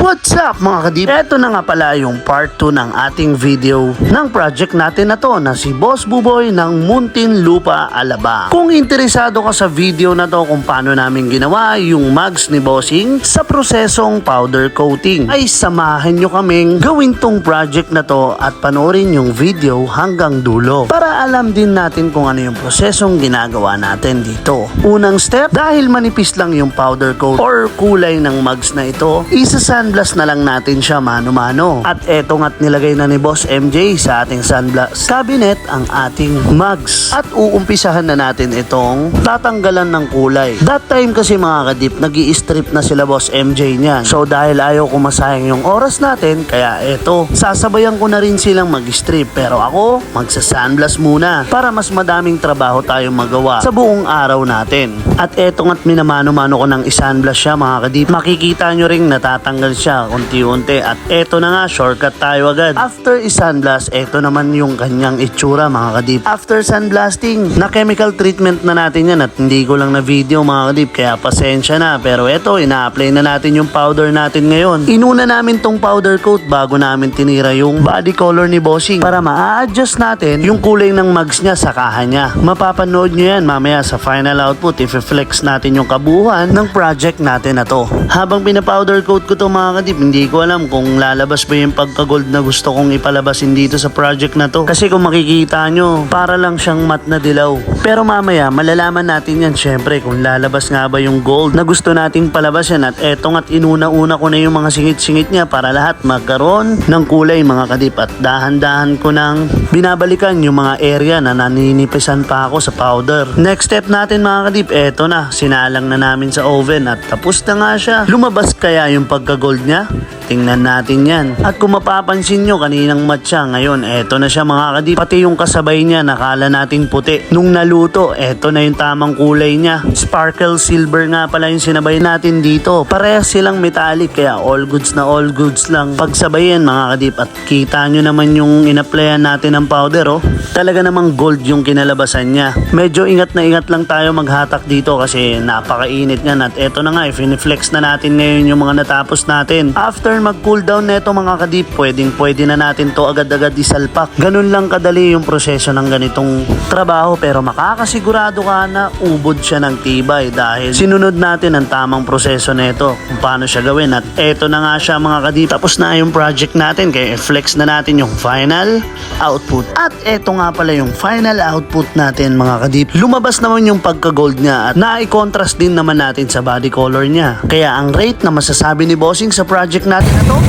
What's up mga kadip? Ito na nga pala yung part 2 ng ating video ng project natin na to na si Boss Buboy ng Muntinlupa, Alabang. Kung interesado ka sa video na to kung paano namin ginawa yung mugs ni Bossing sa prosesong powder coating, ay samahan nyo kaming gawin tong project na to at panoorin yung video hanggang dulo para alam din natin kung ano yung prosesong ginagawa natin dito. Unang step, dahil manipis lang yung powder coat or kulay ng mugs na ito, isa-sunblast na lang natin siya mano-mano. At eto nga't nilagay na ni Boss MJ sa ating sunblast cabinet ang ating mugs. At uumpisahan na natin itong tatanggalan ng kulay. That time kasi mga kadip, nag-i-strip na sila Boss MJ niyan. So dahil ayaw ko masayang yung oras natin, kaya eto, sasabayan ko na rin silang mag-strip. Pero ako, magsa-sunblast muna para mas madaming trabaho tayong magawa sa buong araw natin. At eto nga't minamano-mano ko ng isunblast siya mga kadip. Makikita nyo ring natatanggal siya unti-unti at eto na nga, shortcut tayo agad. After i-sunblast, eto naman yung kanyang itsura mga kadip. After sunblasting, na chemical treatment na natin yan at hindi ko lang na video mga kadip, kaya pasensya na. Pero eto, ina-apply na natin yung powder natin ngayon. Inuna namin tong powder coat bago namin tinira yung body color ni Bossing para ma-adjust natin yung kulay ng mugs niya sa kaha niya. Mapapanood nyo yan mamaya sa final output, i-flex natin yung kabuuan ng project natin na to. Habang pinapowder coat ko to mga kadip, hindi ko alam kung lalabas ba yung pagka-gold na gusto kong ipalabasin dito sa project na to. Kasi kung makikita nyo, para lang siyang matte na dilaw. Pero mamaya, malalaman natin yan syempre kung lalabas nga ba yung gold na gusto nating palabasin. At eto nga't inuna-una ko na yung mga singit-singit niya para lahat magkaroon ng kulay mga kadip. At dahan-dahan ko nang binabalikan yung mga area na naninipisan pa ako sa powder. Next step natin mga kadip, eto na, sinalang na namin sa oven at tapos na nga siya. Lumabas kaya yung pagka-gold niya? Tingnan natin yan. At kung mapapansin nyo, kaninang matte siya. Ngayon, eto na siya mga kadip. Pati yung kasabay niya, nakala natin puti. Nung naluto, eto na yung tamang kulay niya. Sparkle silver nga pala yung sinabay natin dito. Parehas silang metallic, kaya all goods na all goods lang pagsabayin mga kadip. At kita nyo naman yung inaplayan natin ng powder, oh. Talaga namang gold yung kinalabasan niya. Medyo ingat na ingat lang tayo maghatak dito kasi napakainit niyan. At eto na nga, i-flex na natin ngayon yung mga natapos natin. After mag-cool down neto mga kadip, pwede na natin to agad-agad isalpak. Ganun lang kadali yung proseso ng ganitong trabaho, pero makakasigurado ka na ubod siya ng tibay dahil sinunod natin ang tamang proseso neto kung paano siya gawin. At eto na nga siya mga kadip, tapos na yung project natin kaya i-flex na natin yung final output. At eto nga pala yung final output natin mga kadip. Lumabas naman yung pagka-gold niya at na-contrast din naman natin sa body color niya. Kaya ang rate na masasabi ni Bossing sa project natin na to,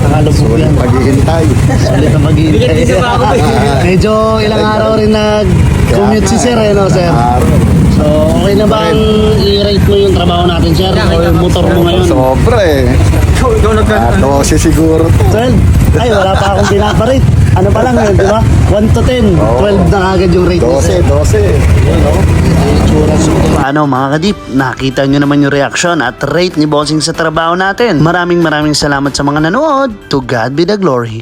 nakalubog yan. Maghihintay. Sulit na maghihintay. Medyo ilang araw rin nag-commute si Sir, no, Sir? So, okay na ba ang i-rate mo yung trabaho natin, Sir? O yung motor mo ngayon? Sobra eh. 12 siguro to. 12? Ay, wala pa akong pinaparate. Ano pa lang yun, di ba? 1 to 10. 12 na agad yung rate ni Sir. 12. Yun, no? Paano mga kadip? Nakita nyo naman yung reaction at rate ni Bossing sa trabaho natin. Maraming salamat sa mga nanood. To God be the glory.